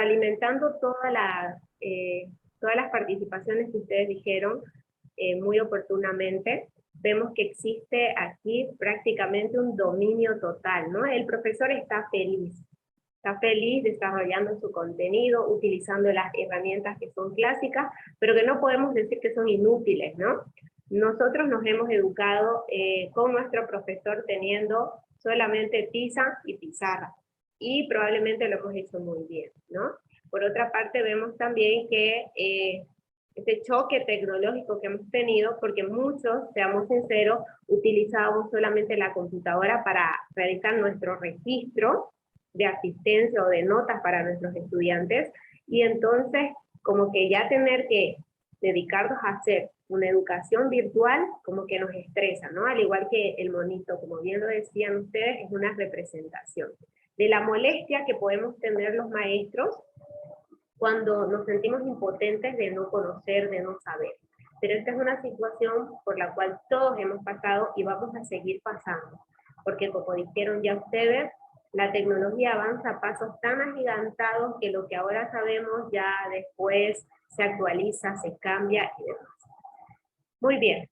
retroalimentando todas las participaciones que ustedes dijeron muy oportunamente, vemos que existe aquí prácticamente un dominio total, ¿no? El profesor está feliz desarrollando su contenido, utilizando las herramientas que son clásicas, pero que no podemos decir que son inútiles, ¿no? Nosotros nos hemos educado con nuestro profesor teniendo solamente tiza y pizarra, y probablemente lo hemos hecho muy bien, ¿no? Por otra parte, vemos también que este choque tecnológico que hemos tenido, porque muchos, seamos sinceros, utilizábamos solamente la computadora para realizar nuestro registro de asistencia o de notas para nuestros estudiantes, y entonces como que ya tener que dedicarnos a hacer una educación virtual como que nos estresa, ¿no? Al igual que el monito, como bien lo decían ustedes, es una representación de la molestia que podemos tener los maestros cuando nos sentimos impotentes de no conocer, de no saber. Pero esta es una situación por la cual todos hemos pasado y vamos a seguir pasando, porque como dijeron ya ustedes, la tecnología avanza a pasos tan agigantados que lo que ahora sabemos ya después se actualiza, se cambia y demás. Muy bien,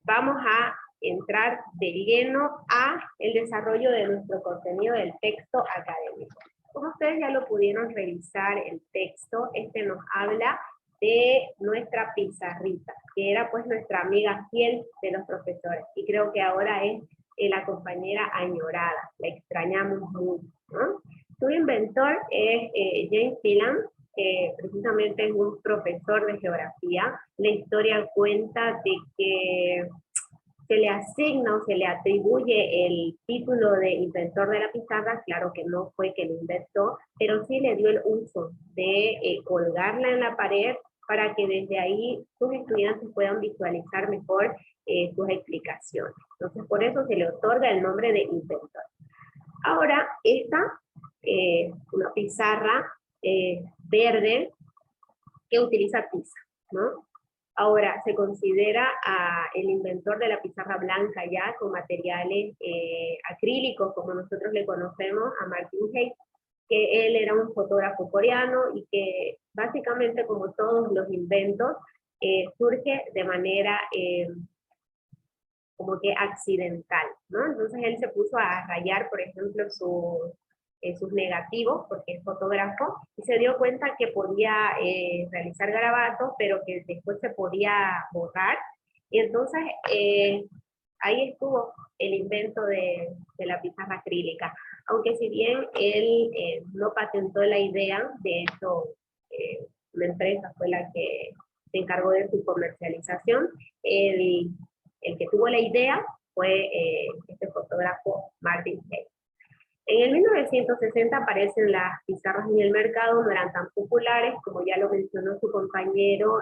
vamos a entrar de lleno a el desarrollo de nuestro contenido del texto académico. Como ustedes ya lo pudieron revisar el texto, este nos habla de nuestra pizarrita, que era pues nuestra amiga fiel de los profesores, y creo que ahora es la compañera añorada, la extrañamos mucho, ¿no? Su inventor es James Phelan, que precisamente es un profesor de geografía. La historia cuenta de que se le asigna o se le atribuye el título de inventor de la pizarra, claro que no fue que lo inventó, pero sí le dio el uso de colgarla en la pared para que desde ahí sus estudiantes puedan visualizar mejor sus explicaciones. Entonces por eso se le otorga el nombre de inventor. Ahora esta una pizarra verde que utiliza tiza, ¿no? Ahora, se considera el inventor de la pizarra blanca ya, con materiales acrílicos, como nosotros le conocemos, a Martin Hayes, que él era un fotógrafo coreano y que básicamente, como todos los inventos, surge de manera como que accidental, ¿no? Entonces él se puso a rayar, por ejemplo, sus negativos, porque es fotógrafo, y se dio cuenta que podía realizar garabatos, pero que después se podía borrar, y entonces ahí estuvo el invento de la pizarra acrílica, aunque si bien él no patentó la idea, de hecho una empresa fue la que se encargó de su comercialización, el que tuvo la idea fue este fotógrafo Martin Hayes. En el 1960 aparecen las pizarras en el mercado, no eran tan populares, como ya lo mencionó su compañero,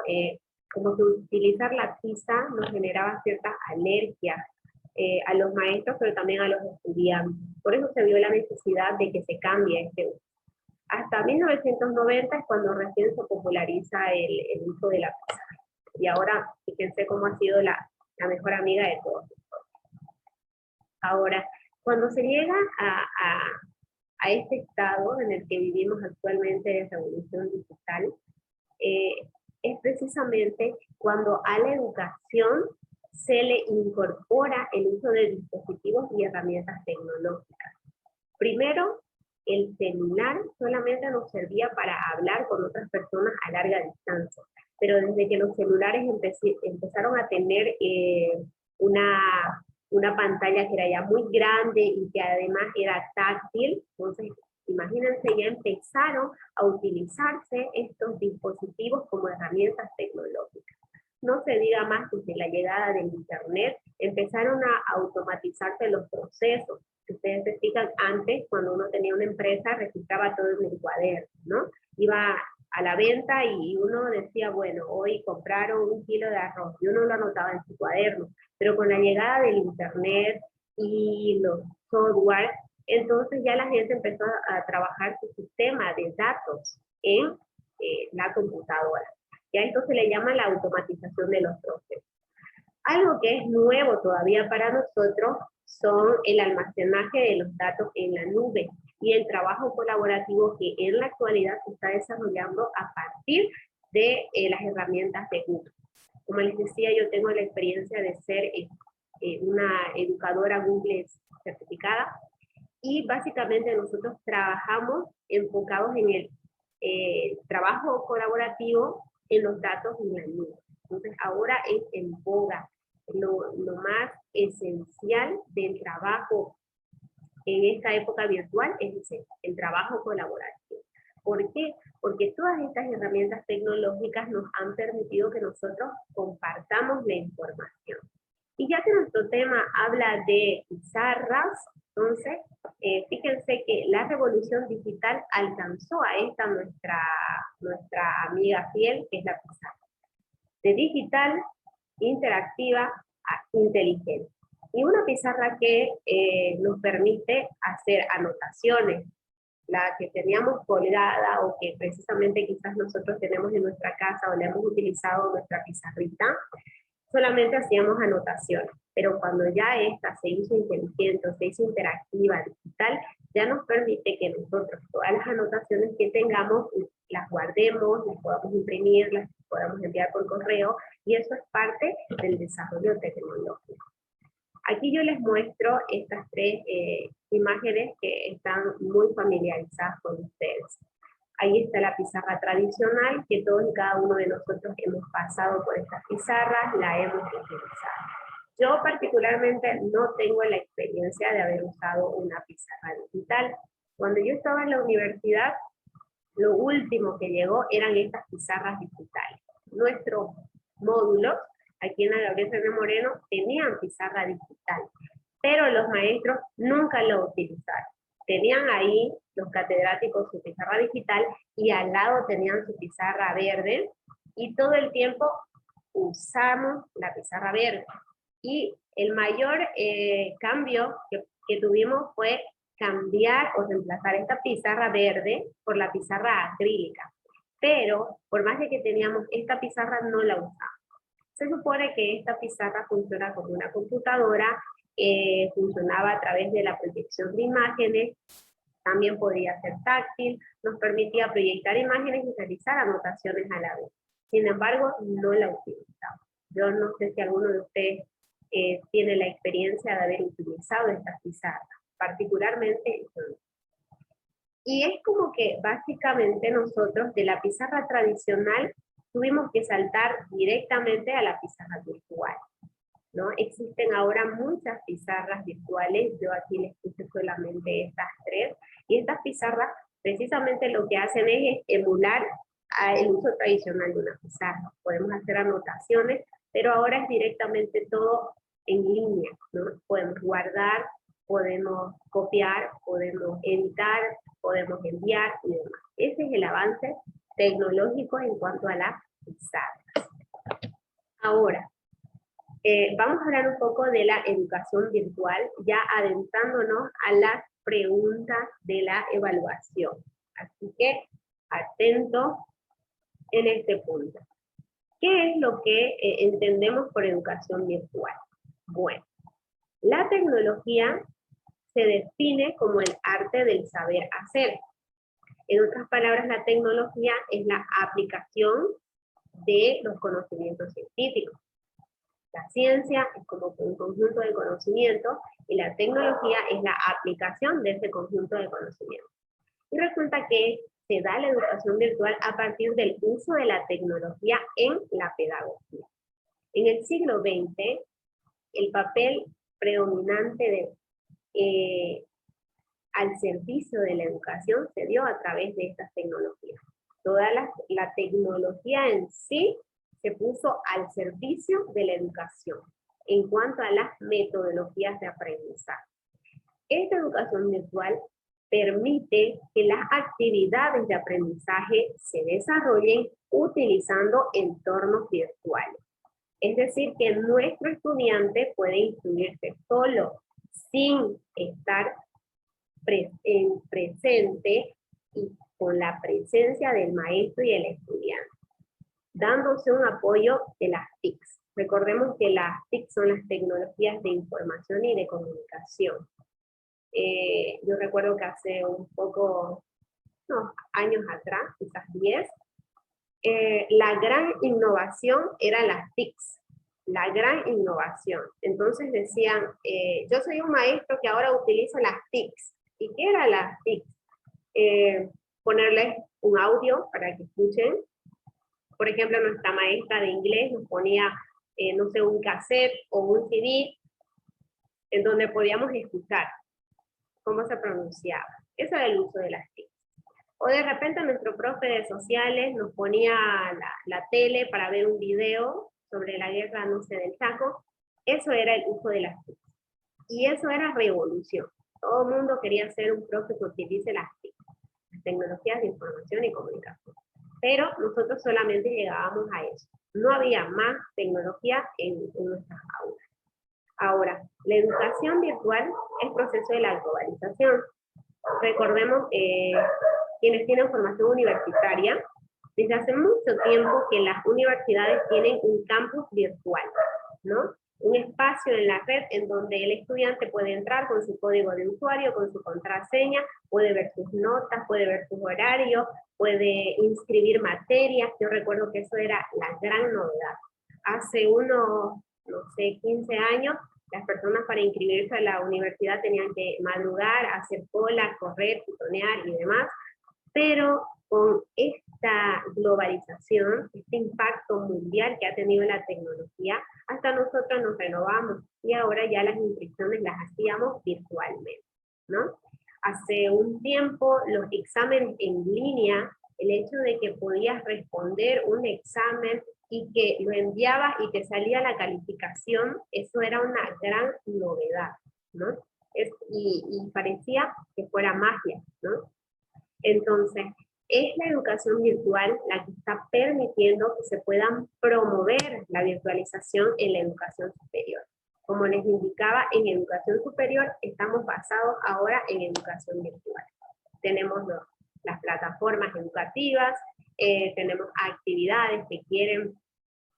como que utilizar la tiza nos generaba ciertas alergias a los maestros, pero también a los estudiantes. Por eso se vio la necesidad de que se cambie este uso. Hasta 1990 es cuando recién se populariza el uso de la pizarra. Y ahora, fíjense cómo ha sido la mejor amiga de todos. Ahora, cuando se llega a este estado en el que vivimos actualmente de revolución digital, es precisamente cuando a la educación se le incorpora el uso de dispositivos y herramientas tecnológicas. Primero, el celular solamente nos servía para hablar con otras personas a larga distancia, pero desde que los celulares empezaron a tener una pantalla que era ya muy grande y que además era táctil, entonces imagínense, ya empezaron a utilizarse estos dispositivos como herramientas tecnológicas. No se diga más que desde la llegada del internet empezaron a automatizarse los procesos. Si ustedes se fijan, antes cuando uno tenía una empresa registraba todo en el cuaderno, ¿no? Iba a la venta y uno decía, bueno, hoy compraron 1 kilo de arroz, y uno lo anotaba en su cuaderno, pero con la llegada del internet y los software, entonces ya la gente empezó a trabajar su sistema de datos en la computadora. Ya esto se le llama la automatización de los procesos. Algo que es nuevo todavía para nosotros son el almacenaje de los datos en la nube y el trabajo colaborativo que en la actualidad se está desarrollando a partir de las herramientas de Google. Como les decía, yo tengo la experiencia de ser una educadora Google certificada, y básicamente nosotros trabajamos enfocados en el trabajo colaborativo en los datos en la nube. Entonces ahora es en boga lo más esencial del trabajo en esta época virtual, es el trabajo colaborativo. ¿Por qué? Porque todas estas herramientas tecnológicas nos han permitido que nosotros compartamos la información. Y ya que nuestro tema habla de pizarras, entonces, fíjense que la revolución digital alcanzó a esta nuestra amiga fiel, que es la pizarra. De digital, interactiva a inteligente. Y una pizarra que nos permite hacer anotaciones, la que teníamos colgada o que precisamente quizás nosotros tenemos en nuestra casa o le hemos utilizado nuestra pizarrita, solamente hacíamos anotaciones, pero cuando ya esta se hizo inteligente, se hizo interactiva, digital, ya nos permite que nosotros todas las anotaciones que tengamos las guardemos, las podamos imprimir, las podamos enviar por correo, y eso es parte del desarrollo tecnológico. Aquí yo les muestro estas tres imágenes que están muy familiarizadas con ustedes. Ahí está la pizarra tradicional, que todos y cada uno de nosotros hemos pasado por estas pizarras, la hemos utilizado. Yo particularmente no tengo la experiencia de haber usado una pizarra digital. Cuando yo estaba en la universidad, lo último que llegó eran estas pizarras digitales. Nuestros módulos, aquí en la Gabriel Fernández Moreno, tenían pizarra digital, pero los maestros nunca lo utilizaron. Tenían ahí los catedráticos su pizarra digital y al lado tenían su pizarra verde, y todo el tiempo usamos la pizarra verde. Y el mayor cambio que tuvimos fue cambiar o reemplazar esta pizarra verde por la pizarra acrílica. Pero por más de que teníamos esta pizarra, no la usamos. Se supone que esta pizarra funciona como una computadora, funcionaba a través de la proyección de imágenes, también podía ser táctil, nos permitía proyectar imágenes y realizar anotaciones a la vez. Sin embargo, no la utilizamos. Yo no sé si alguno de ustedes tiene la experiencia de haber utilizado estas pizarras, particularmente yo no. Y es como que básicamente nosotros de la pizarra tradicional tuvimos que saltar directamente a la pizarra virtual, ¿no? Existen ahora muchas pizarras virtuales, yo aquí les puse solamente estas tres, y estas pizarras precisamente lo que hacen es emular el uso tradicional de una pizarra. Podemos hacer anotaciones, pero ahora es directamente todo en línea, ¿no? Podemos guardar, podemos copiar, podemos editar, podemos enviar y demás. Ese es el avance tecnológico en cuanto a las pizarras. Ahora, vamos a hablar un poco de la educación virtual, ya adentrándonos a las preguntas de la evaluación. Así que, atentos en este punto. ¿Qué es lo que entendemos por educación virtual? Bueno, la tecnología se define como el arte del saber hacer. En otras palabras, la tecnología es la aplicación de los conocimientos científicos. La ciencia es como un conjunto de conocimientos y la tecnología es la aplicación de ese conjunto de conocimientos. Y resulta que se da la educación virtual a partir del uso de la tecnología en la pedagogía. En el siglo XX, el papel predominante al servicio de la educación se dio a través de estas tecnologías. Toda la tecnología en sí se puso al servicio de la educación en cuanto a las metodologías de aprendizaje. Esta educación virtual permite que las actividades de aprendizaje se desarrollen utilizando entornos virtuales. Es decir, que nuestro estudiante puede instruirse solo, sin estar presente y con la presencia del maestro y el estudiante, dándose un apoyo de las TICs. Recordemos que las TIC son las tecnologías de información y de comunicación. Yo recuerdo que hace un poco, unos años atrás, quizás 10, la gran innovación era las TICs, la gran innovación. Entonces decían, yo soy un maestro que ahora utiliza las TICs. ¿Y qué eran las TICs? Ponerles un audio para que escuchen. Por ejemplo, nuestra maestra de inglés nos ponía, no sé, un cassette o un CD en donde podíamos escuchar cómo se pronunciaba. Eso era el uso de las TIC. O de repente nuestro profe de sociales nos ponía la tele para ver un video sobre la guerra, no sé, del Chaco. Eso era el uso de las TIC. Y eso era revolución. Todo el mundo quería ser un profe que utilice las TIC, las tecnologías de información y comunicación. Pero nosotros solamente llegábamos a eso. No había más tecnología en nuestras aulas. Ahora, la educación virtual es proceso de la globalización. Recordemos, quienes tienen formación universitaria, desde hace mucho tiempo que las universidades tienen un campus virtual, ¿no? Un espacio en la red en donde el estudiante puede entrar con su código de usuario, con su contraseña, puede ver sus notas, puede ver sus horarios, puede inscribir materias. Yo recuerdo que eso era la gran novedad. Hace unos, no sé, 15 años, las personas para inscribirse a la universidad tenían que madrugar, hacer cola, correr, tutonear y demás, pero con esta globalización, este impacto mundial que ha tenido la tecnología, hasta nosotros nos renovamos y ahora ya las inscripciones las hacíamos virtualmente, ¿no? Hace un tiempo los exámenes en línea, el hecho de que podías responder un examen y que lo enviabas y te salía la calificación, eso era una gran novedad, ¿no? Y parecía que fuera magia, ¿no? Entonces, es la educación virtual la que está permitiendo que se puedan promover la virtualización en la educación superior. Como les indicaba, en educación superior estamos basados ahora en educación virtual. Tenemos las plataformas educativas, tenemos actividades que quieren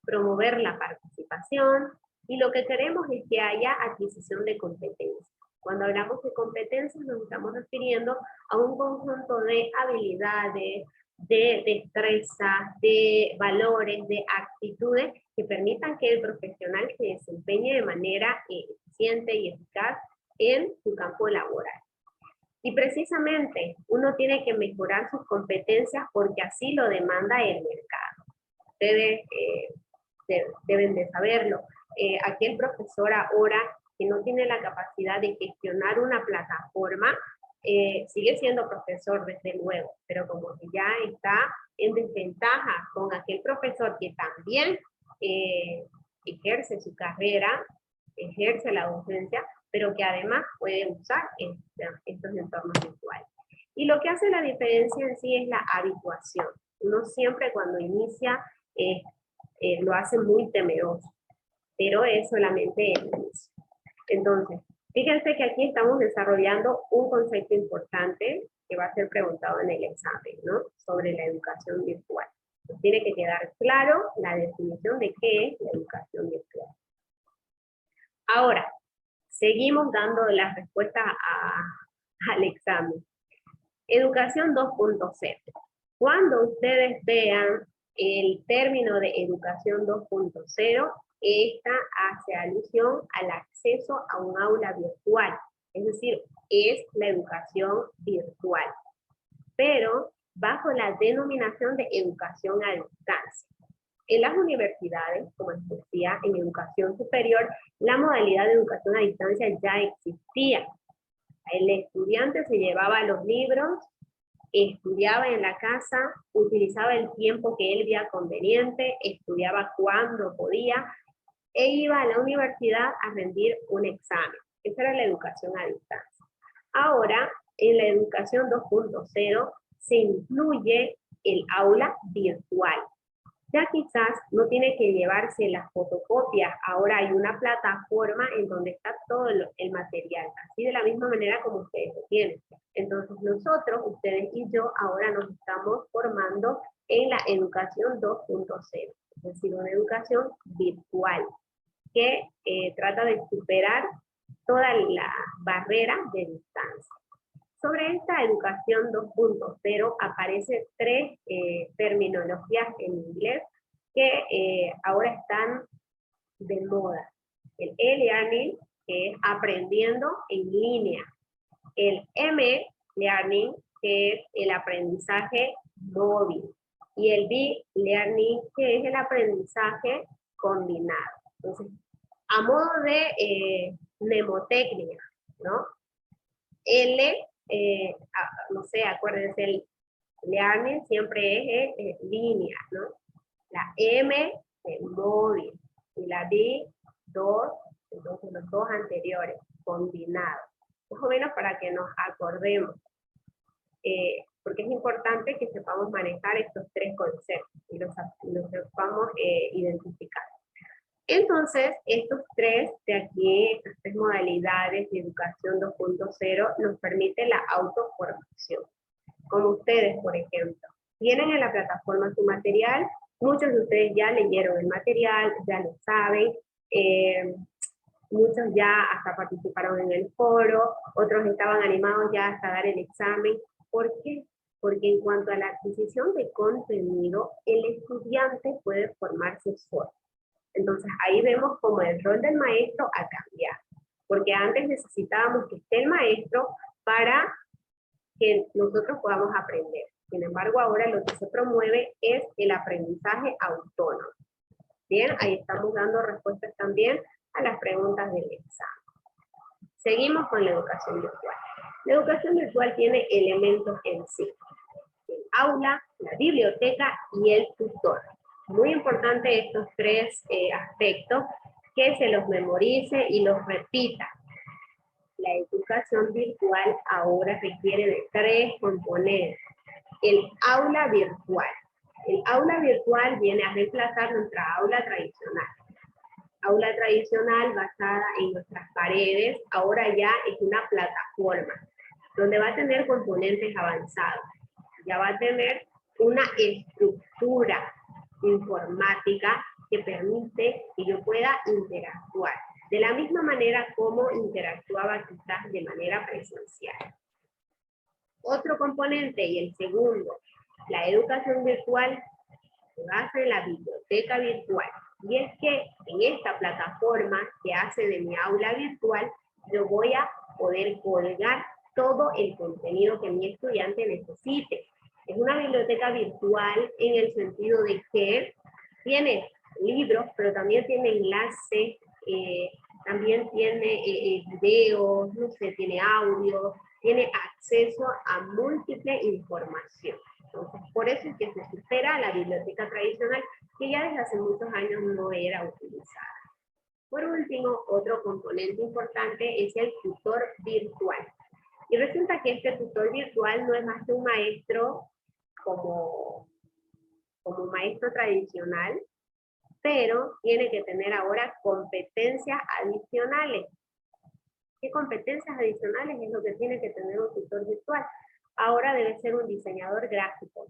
promover la participación, y lo que queremos es que haya adquisición de competencias. Cuando hablamos de competencias nos estamos refiriendo a un conjunto de habilidades, de destrezas, de valores, de actitudes que permitan que el profesional se desempeñe de manera eficiente y eficaz en su campo laboral. Y precisamente uno tiene que mejorar sus competencias porque así lo demanda el mercado. Ustedes deben de saberlo. Aquel profesor ahora que no tiene la capacidad de gestionar una plataforma, sigue siendo profesor desde luego, pero como que ya está en desventaja con aquel profesor que también ejerce su carrera, ejerce la docencia, pero que además puede usar estos entornos virtuales. Y lo que hace la diferencia en sí es la habituación. Uno siempre cuando inicia lo hace muy temeroso, pero es solamente el inicio. Entonces, fíjense que aquí estamos desarrollando un concepto importante que va a ser preguntado en el examen, ¿no? Sobre la educación virtual. Nos tiene que quedar claro la definición de qué es la educación virtual. Ahora, seguimos dando las respuestas al examen. Educación 2.0. Cuando ustedes vean el término de educación 2.0, esta hace alusión al acceso a un aula virtual, es decir, es la educación virtual, pero bajo la denominación de educación a distancia. En las universidades, como les decía, en educación superior, la modalidad de educación a distancia ya existía. El estudiante se llevaba los libros, estudiaba en la casa, utilizaba el tiempo que él veía conveniente, estudiaba cuando podía, e iba a la universidad a rendir un examen. Esa era la educación a distancia. Ahora, en la educación 2.0 se incluye el aula virtual. Ya quizás no tiene que llevarse las fotocopias, ahora hay una plataforma en donde está todo el material, así de la misma manera como ustedes lo tienen. Entonces nosotros, ustedes y yo, ahora nos estamos formando en la educación 2.0. es decir, una educación virtual, que trata de superar toda la barrera de distancia. Sobre esta educación 2.0 aparecen tres terminologías en inglés que ahora están de moda. El e-learning, que es aprendiendo en línea. El m-learning, que es el aprendizaje móvil. Y el b-learning, que es el aprendizaje combinado. Entonces, a modo de mnemotecnia, ¿no? L, no sé, acuérdense, el learning siempre es línea, ¿no? La M, móvil, y la B, dos, entonces los dos anteriores, combinados. Más o menos para que nos acordemos, porque es importante que sepamos manejar estos tres conceptos y los sepamos identificar. Entonces, estos tres de aquí, estas tres modalidades de educación 2.0 nos permite la autoformación. Como ustedes, por ejemplo, tienen en la plataforma su material, muchos de ustedes ya leyeron el material, ya lo saben, muchos ya hasta participaron en el foro, otros estaban animados ya hasta dar el examen. ¿Por qué? Porque en cuanto a la adquisición de contenido, el estudiante puede formarse solo. Entonces ahí vemos cómo el rol del maestro ha cambiado, porque antes necesitábamos que esté el maestro para que nosotros podamos aprender. Sin embargo, ahora lo que se promueve es el aprendizaje autónomo. Bien, ahí estamos dando respuestas también a las preguntas del examen. Seguimos con la educación virtual. La educación virtual tiene elementos en sí: el aula, la biblioteca y el tutor. Muy importante estos tres aspectos, que se los memorice y los repita. La educación virtual ahora requiere de tres componentes. El aula virtual. El aula virtual viene a reemplazar nuestra aula tradicional. Aula tradicional basada en nuestras paredes, ahora ya es una plataforma, donde va a tener componentes avanzados. Ya va a tener una estructura informática que permite que yo pueda interactuar, de la misma manera como interactuaba quizás de manera presencial. Otro componente, y el segundo, la educación virtual, se basa en la biblioteca virtual. Y es que en esta plataforma que hace de mi aula virtual, yo voy a poder colgar todo el contenido que mi estudiante necesite. Es una biblioteca virtual en el sentido de que tiene libros, pero también tiene enlaces, también tiene videos, no sé, tiene audio, tiene acceso a múltiple información. Entonces, por eso es que se supera a la biblioteca tradicional, que ya desde hace muchos años no era utilizada. Por último, otro componente importante es el tutor virtual. Y resulta que este tutor virtual no es más que un maestro como maestro tradicional, pero tiene que tener ahora competencias adicionales. ¿Qué competencias adicionales es lo que tiene que tener un tutor virtual? Ahora debe ser un diseñador gráfico,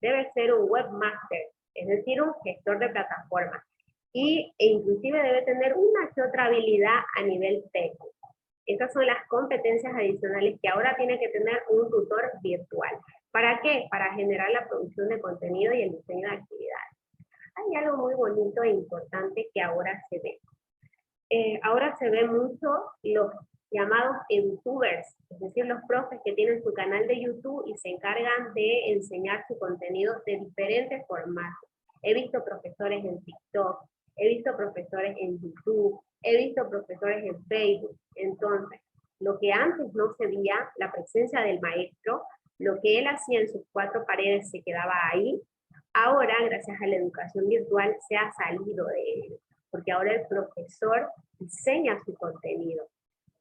debe ser un webmaster, es decir, un gestor de plataformas, e inclusive debe tener una que otra habilidad a nivel técnico. Esas son las competencias adicionales que ahora tiene que tener un tutor virtual. ¿Para qué? Para generar la producción de contenido y el diseño de actividades. Hay algo muy bonito e importante que ahora se ve. Ahora se ve mucho los llamados edutubers, es decir, los profes que tienen su canal de YouTube y se encargan de enseñar su contenido de diferentes formatos. He visto profesores en TikTok, he visto profesores en YouTube, he visto profesores en Facebook. Entonces, lo que antes no se veía, la presencia del maestro, lo que él hacía en sus cuatro paredes se quedaba ahí, ahora, gracias a la educación virtual, se ha salido de ello, porque ahora el profesor diseña su contenido,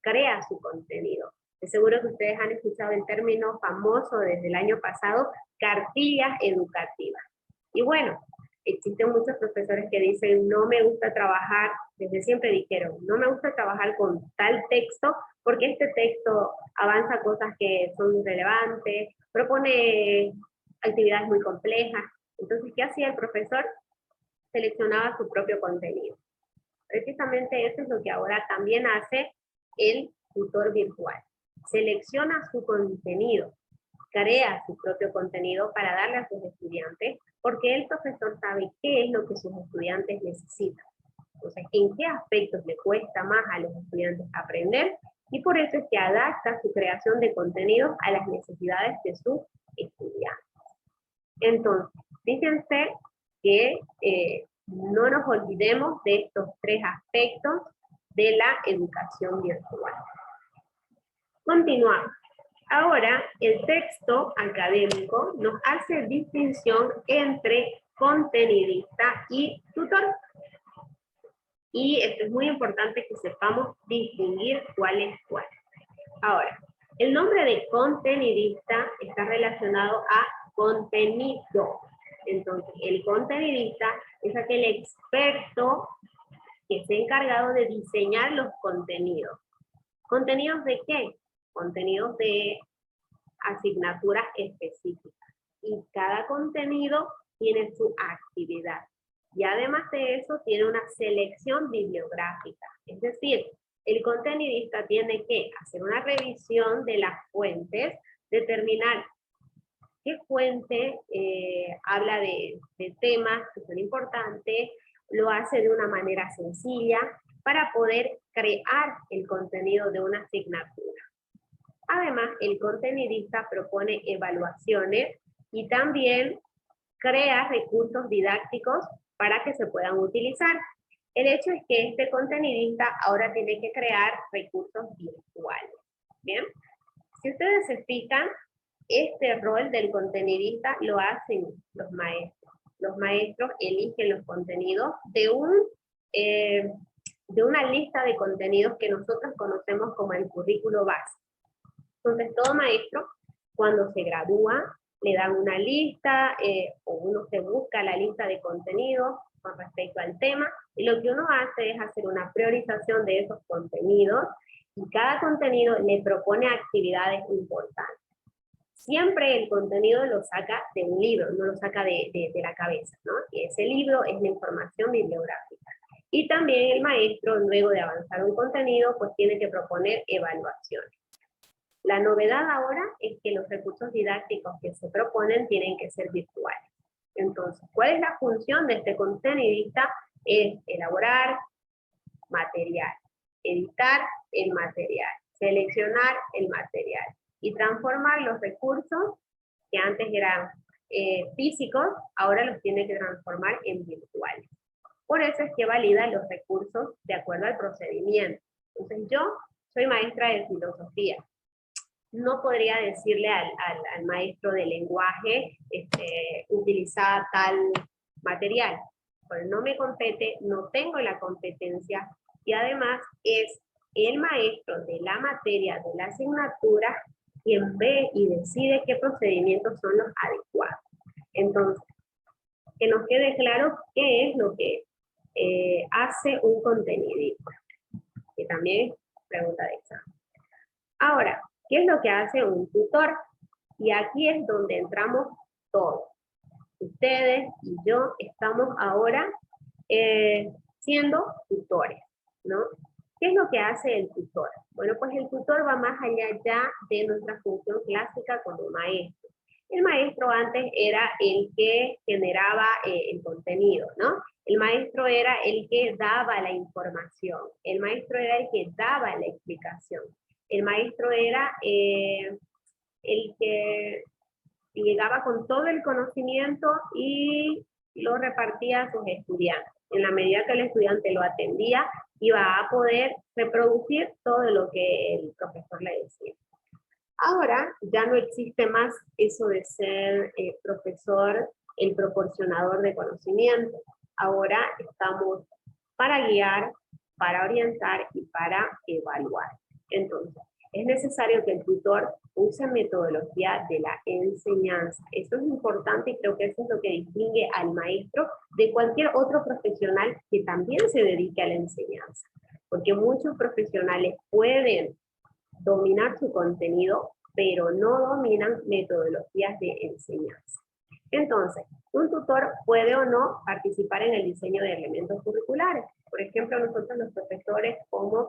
crea su contenido. De seguro que ustedes han escuchado el término famoso desde el año pasado, cartillas educativas. Y bueno, existen muchos profesores que dicen, no me gusta trabajar, desde siempre dijeron, no me gusta trabajar con tal texto, porque este texto avanza cosas que son relevantes, propone actividades muy complejas. Entonces, ¿qué hacía el profesor? seleccionaba su propio contenido. Precisamente eso es lo que ahora también hace el tutor virtual. Selecciona su contenido, crea su propio contenido para darle a sus estudiantes, porque el profesor sabe qué es lo que sus estudiantes necesitan. Entonces, en qué aspectos le cuesta más a los estudiantes aprender, y por eso es que adapta su creación de contenido a las necesidades de sus estudiantes. Entonces, fíjense que no nos olvidemos de estos tres aspectos de la educación virtual. Continuamos. Ahora, el texto académico nos hace distinción entre contenidista y tutor. Y esto es muy importante que sepamos distinguir cuál es cuál. Ahora, el nombre de contenidista está relacionado a contenido. Entonces, el contenidista es aquel experto que se ha encargado de diseñar los contenidos. ¿Contenidos de qué? Contenidos de asignaturas específicas. Y cada contenido tiene su actividad. Y además de eso, tiene una selección bibliográfica. Es decir, el contenidista tiene que hacer una revisión de las fuentes, determinar qué fuente habla de temas que son importantes, lo hace de una manera sencilla para poder crear el contenido de una asignatura. Además, el contenidista propone evaluaciones y también crea recursos didácticos para que se puedan utilizar. El hecho es que este contenidista ahora tiene que crear recursos virtuales. ¿Bien? Si ustedes se fijan, este rol del contenidista lo hacen los maestros. Los maestros eligen los contenidos de una lista de contenidos que nosotros conocemos como el currículo base. Entonces, todo maestro, cuando se gradúa, le dan una lista, o uno se busca la lista de contenidos con respecto al tema, y lo que uno hace es hacer una priorización de esos contenidos, y cada contenido le propone actividades importantes. Siempre el contenido lo saca de un libro, no lo saca de la cabeza, ¿no? Y ese libro es la información bibliográfica. Y también el maestro, luego de avanzar un contenido, pues tiene que proponer evaluaciones. La novedad ahora es que los recursos didácticos que se proponen tienen que ser virtuales. Entonces, ¿cuál es la función de este contenidista? Es elaborar material, editar el material, seleccionar el material y transformar los recursos que antes eran físicos, ahora los tiene que transformar en virtuales. Por eso es que valida los recursos de acuerdo al procedimiento. Entonces, yo soy maestra de filosofía. No podría decirle al maestro de lenguaje utilizar tal material, porque no me compete, no tengo la competencia, y además es el maestro de la materia, de la asignatura, quien ve y decide qué procedimientos son los adecuados. Entonces, que nos quede claro qué es lo que hace un contenido, que también es pregunta de examen. Ahora, ¿qué es lo que hace un tutor? Y aquí es donde entramos todos. Ustedes y yo estamos ahora siendo tutores, ¿no? ¿Qué es lo que hace el tutor? Bueno, pues el tutor va más allá ya de nuestra función clásica como maestro. El maestro antes era el que generaba el contenido, ¿no? El maestro era el que daba la información. El maestro era el que daba la explicación. El maestro era el que llegaba con todo el conocimiento y lo repartía a sus estudiantes. En la medida que el estudiante lo atendía, iba a poder reproducir todo lo que el profesor le decía. Ahora ya no existe más eso de ser profesor, el proporcionador de conocimiento. Ahora estamos para guiar, para orientar y para evaluar. Entonces, es necesario que el tutor use metodología de la enseñanza. Esto es importante y creo que eso es lo que distingue al maestro de cualquier otro profesional que también se dedique a la enseñanza. Porque muchos profesionales pueden dominar su contenido, pero no dominan metodologías de enseñanza. Entonces, Un tutor puede o no participar en el diseño de elementos curriculares. Por ejemplo, nosotros los profesores como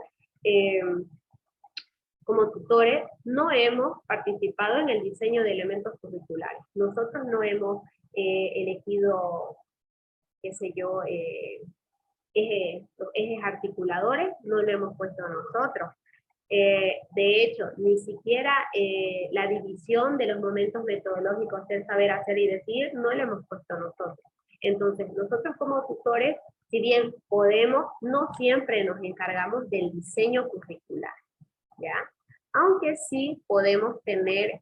tutores no hemos participado en el diseño de elementos curriculares. Nosotros no hemos elegido, qué sé yo, los ejes articuladores, no lo hemos puesto nosotros. De hecho, ni siquiera la división de los momentos metodológicos del saber hacer y decir, no lo hemos puesto nosotros. Entonces, nosotros como tutores, si bien podemos, no siempre nos encargamos del diseño curricular, ¿ya? Aunque sí podemos tener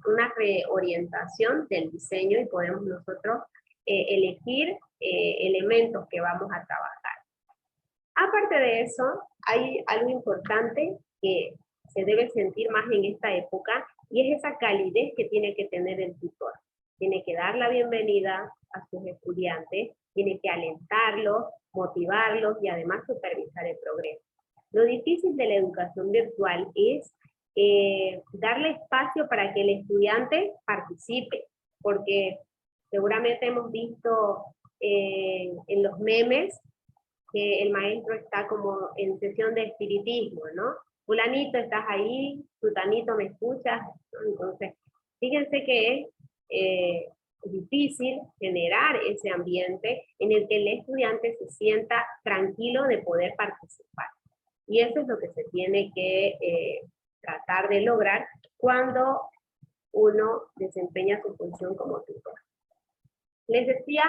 una reorientación del diseño y podemos nosotros elegir elementos que vamos a trabajar. Aparte de eso, hay algo importante que se debe sentir más en esta época, y es esa calidez que tiene que tener el tutor. Tiene que dar la bienvenida a sus estudiantes, tiene que alentarlos, motivarlos y además supervisar el progreso. Lo difícil de la educación virtual es darle espacio para que el estudiante participe, porque seguramente hemos visto en los memes que el maestro está como en sesión de espiritismo, ¿no? Fulanito, estás ahí, sutanito, ¿me escuchas? Entonces, fíjense que es difícil generar ese ambiente en el que el estudiante se sienta tranquilo de poder participar. Y eso es lo que se tiene que tratar de lograr cuando uno desempeña su función como tutor. Les decía,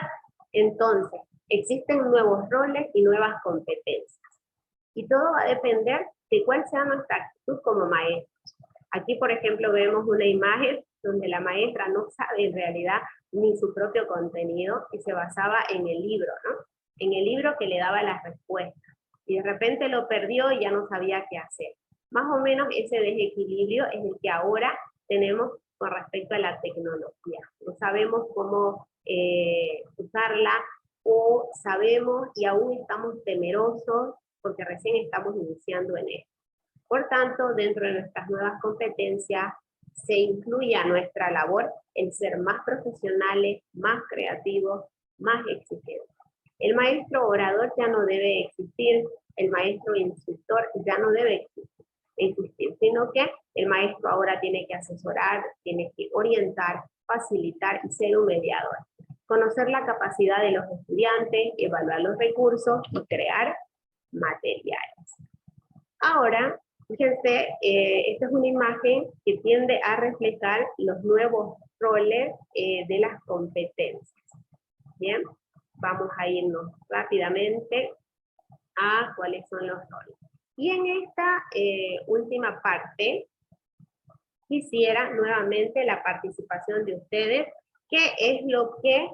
entonces, existen nuevos roles y nuevas competencias. Y todo va a depender de cuál sea nuestra actitud como maestros. Aquí, por ejemplo, vemos una imagen donde la maestra no sabe en realidad ni su propio contenido y se basaba en el libro, ¿no? En el libro que le daba las respuestas. Y de repente lo perdió y ya no sabía qué hacer. Más o menos ese desequilibrio es el que ahora tenemos con respecto a la tecnología. No sabemos cómo usarla, o sabemos y aún estamos temerosos porque recién estamos iniciando en esto. Por tanto, dentro de nuestras nuevas competencias se incluye a nuestra labor el ser más profesionales, más creativos, más exigentes. El maestro orador ya no debe existir, el maestro instructor ya no debe existir, sino que el maestro ahora tiene que asesorar, tiene que orientar, facilitar y ser un mediador. Conocer la capacidad de los estudiantes, evaluar los recursos y crear materiales. Ahora, fíjense, esta es una imagen que tiende a reflejar los nuevos roles de las competencias. Bien, vamos a irnos rápidamente a cuáles son los roles. Y en esta última parte, quisiera nuevamente la participación de ustedes. ¿Qué es lo que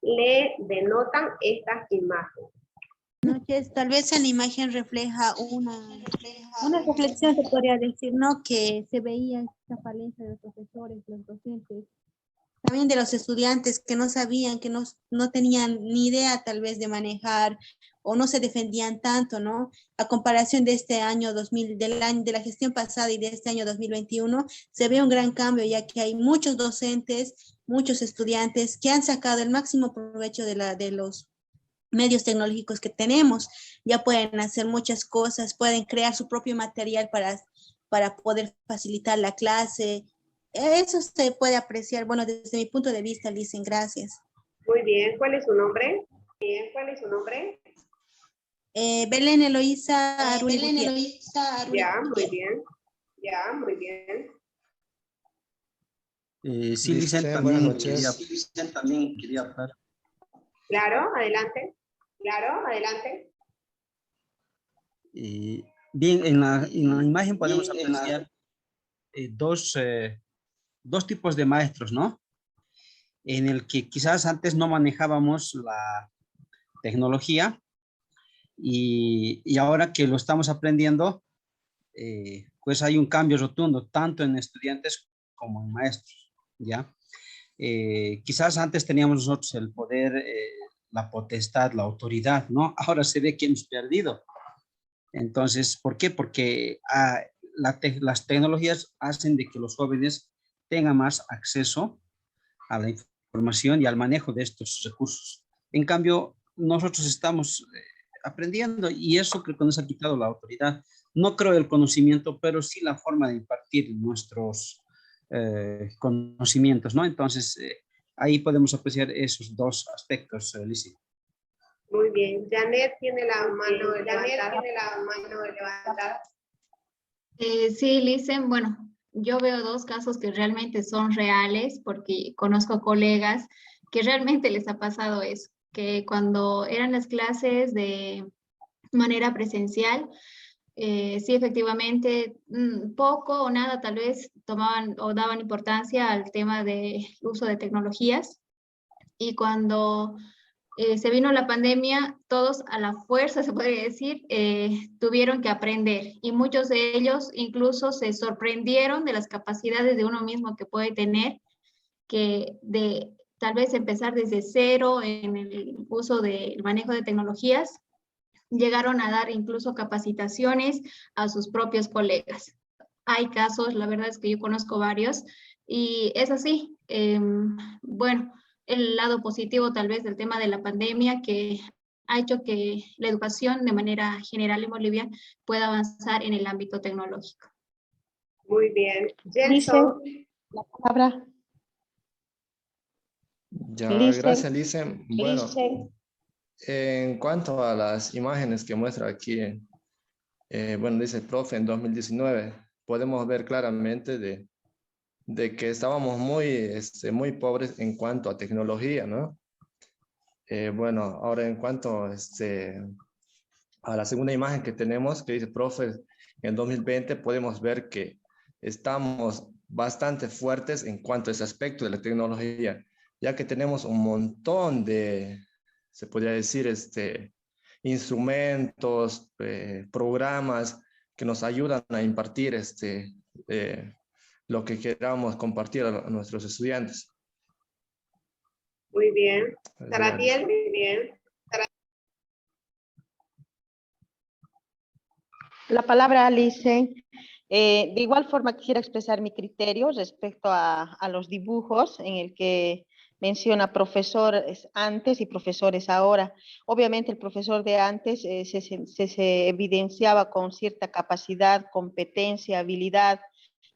le denotan estas imágenes? Noches, tal vez en la imagen refleja una reflexión, se podría decir, ¿no? Que se veía esta falencia de los profesores, los docentes, también de los estudiantes que no sabían, que no tenían ni idea tal vez de manejar o no se defendían tanto, ¿no? A comparación de este año 2000, de la gestión pasada y de este año 2021, se ve un gran cambio, ya que hay muchos docentes, muchos estudiantes que han sacado el máximo provecho de los medios tecnológicos que tenemos. Ya pueden hacer muchas cosas, pueden crear su propio material para poder facilitar la clase. Eso se puede apreciar, bueno, desde mi punto de vista, Licen, gracias. Muy bien, ¿cuál es su nombre? Bien, ¿cuál es su nombre? Belén Eloísa Aruli. Ya, muy bien. Ya, muy bien. Sí, Licen, también quería hablar. Claro, adelante. Claro, adelante. Bien, en la imagen podemos apreciar dos tipos de maestros, ¿no? En el que quizás antes no manejábamos la tecnología y ahora que lo estamos aprendiendo, pues hay un cambio rotundo, tanto en estudiantes como en maestros, ¿ya? Quizás antes teníamos nosotros el poder, la potestad, la autoridad, ¿no? Ahora se ve que hemos perdido. Entonces, ¿por qué? Porque las tecnologías hacen de que los jóvenes tengan más acceso a la información información y al manejo de estos recursos. En cambio, nosotros estamos aprendiendo y eso creo que nos ha quitado la autoridad. No creo el conocimiento, pero sí la forma de impartir nuestros conocimientos, ¿no? Entonces, ahí podemos apreciar esos dos aspectos, Lizy. Muy bien. Janet tiene la mano levantada. Sí, Licen, bueno, yo veo dos casos que realmente son reales porque conozco colegas que realmente les ha pasado eso, que cuando eran las clases de manera presencial, sí, efectivamente, poco o nada tal vez tomaban o daban importancia al tema del uso de tecnologías. Y cuando se vino la pandemia, todos a la fuerza, se podría decir, tuvieron que aprender. Y muchos de ellos incluso se sorprendieron de las capacidades de uno mismo que puede tener, que de tal vez empezar desde cero en el uso del manejo de tecnologías, llegaron a dar incluso capacitaciones a sus propios colegas. Hay casos, la verdad es que yo conozco varios, y es así. Bueno, el lado positivo tal vez del tema de la pandemia que ha hecho que la educación de manera general en Bolivia pueda avanzar en el ámbito tecnológico. Muy bien. Jenson, la palabra. Ya, Licen. gracias, Licen. Bueno, Licen. en cuanto a las imágenes que muestra aquí, bueno, dice el profe en 2019, podemos ver claramente de que estábamos muy pobres en cuanto a tecnología, ¿no? Bueno, ahora en cuanto a la segunda imagen que tenemos, que dice profe, en 2020 podemos ver que estamos bastante fuertes en cuanto a ese aspecto de la tecnología, ya que tenemos un montón de, se podría decir, instrumentos, programas que nos ayudan a impartir lo que queramos compartir a nuestros estudiantes. Muy bien. Saratiel, muy bien. La palabra, Licen. De igual forma quisiera expresar mi criterio respecto a los dibujos en el que menciona profesores antes y profesores ahora. Obviamente el profesor de antes se evidenciaba con cierta capacidad, competencia, habilidad,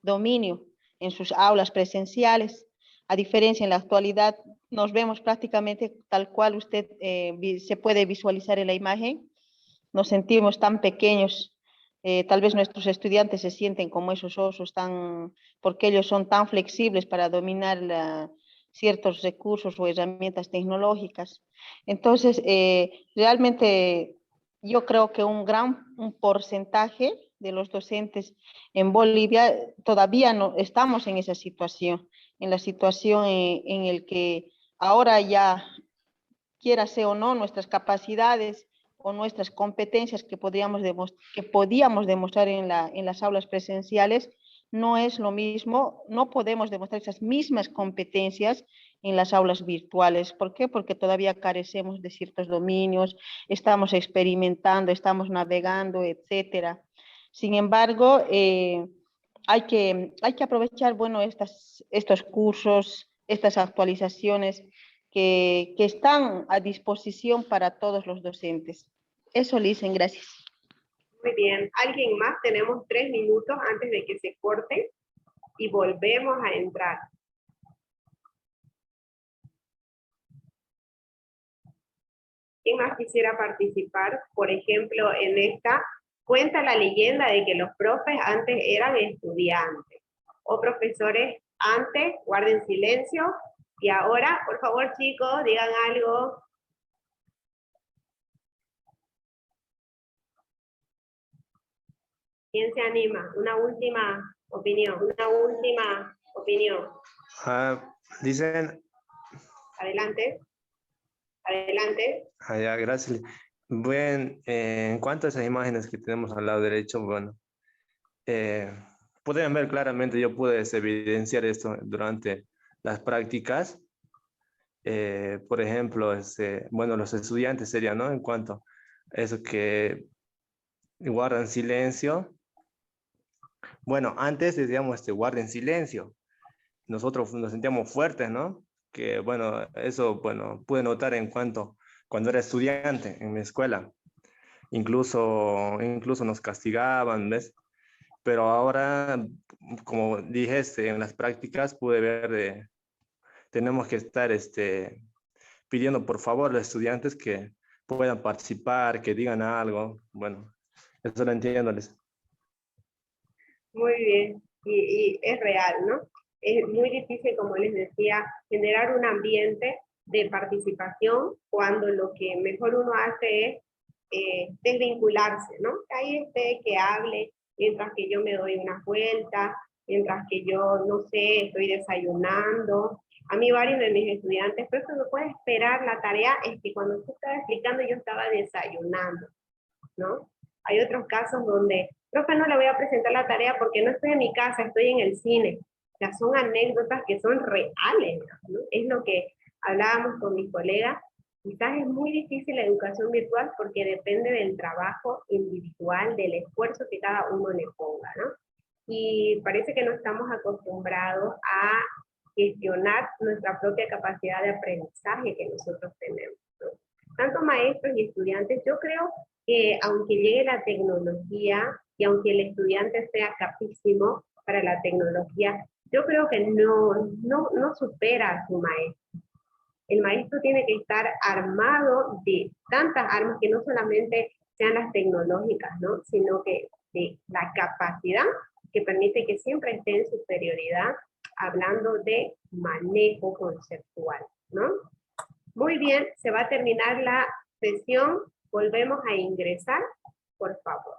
dominio en sus aulas presenciales. A diferencia en la actualidad, nos vemos prácticamente tal cual usted se puede visualizar en la imagen. Nos sentimos tan pequeños. Tal vez nuestros estudiantes se sienten como esos osos, porque ellos son tan flexibles para dominar ciertos recursos o herramientas tecnológicas. Entonces, realmente yo creo que un porcentaje de los docentes en Bolivia todavía no estamos en esa situación, en la situación en el que ahora ya, quiera ser o no, nuestras capacidades o nuestras competencias que podíamos demostrar en las aulas presenciales no es lo mismo, no podemos demostrar esas mismas competencias en las aulas virtuales. ¿Por qué? Porque todavía carecemos de ciertos dominios, estamos experimentando, estamos navegando, etcétera. Sin embargo, hay que aprovechar, bueno, estos cursos, estas actualizaciones que están a disposición para todos los docentes. Eso le dicen, gracias. Muy bien. ¿Alguien más? Tenemos 3 minutos antes de que se corte y volvemos a entrar. ¿Quién más quisiera participar? Por ejemplo, en esta, cuenta la leyenda de que los profes antes eran estudiantes, o profesores antes, guarden silencio, y ahora, por favor chicos, digan algo. ¿Quién se anima? Una última opinión. Dicen... Adelante. Adelante. Ya, gracias. Bueno, en cuanto a esas imágenes que tenemos al lado derecho, bueno, pueden ver claramente, yo pude evidenciar esto durante las prácticas. Por ejemplo, bueno, los estudiantes serían, ¿no? En cuanto a eso que guardan silencio. Bueno, antes decíamos guarden silencio. Nosotros nos sentíamos fuertes, ¿no? que bueno, eso, bueno, pude notar cuando era estudiante en mi escuela. Incluso nos castigaban, ¿ves? Pero ahora, como dije, en las prácticas pude ver tenemos que estar pidiendo por favor a los estudiantes que puedan participar, que digan algo. Bueno, eso lo entiendo, Liz. Muy bien, y es real, ¿no? Es muy difícil, como les decía, generar un ambiente de participación cuando lo que mejor uno hace es desvincularse, ¿no? Que ahí esté, que hable, mientras que yo me doy una vuelta, mientras que yo, no sé, estoy desayunando. A mí varios de mis estudiantes, pero eso no puede esperar la tarea, es que cuando tú estabas explicando yo estaba desayunando, ¿no? Hay otros casos donde, profe, no le voy a presentar la tarea porque no estoy en mi casa, estoy en el cine. O sea, son anécdotas que son reales, ¿no? Es lo que hablábamos con mis colegas. Quizás es muy difícil la educación virtual porque depende del trabajo individual, del esfuerzo que cada uno le ponga, ¿no? Y parece que no estamos acostumbrados a gestionar nuestra propia capacidad de aprendizaje que nosotros tenemos, ¿no? Tanto maestros y estudiantes, yo creo que aunque llegue la tecnología y aunque el estudiante sea capísimo para la tecnología, yo creo que no supera a su maestro. El maestro tiene que estar armado de tantas armas que no solamente sean las tecnológicas, ¿no? Sino que de la capacidad que permite que siempre esté en superioridad hablando de manejo conceptual, ¿no? Muy bien, se va a terminar la sesión. Volvemos a ingresar, por favor.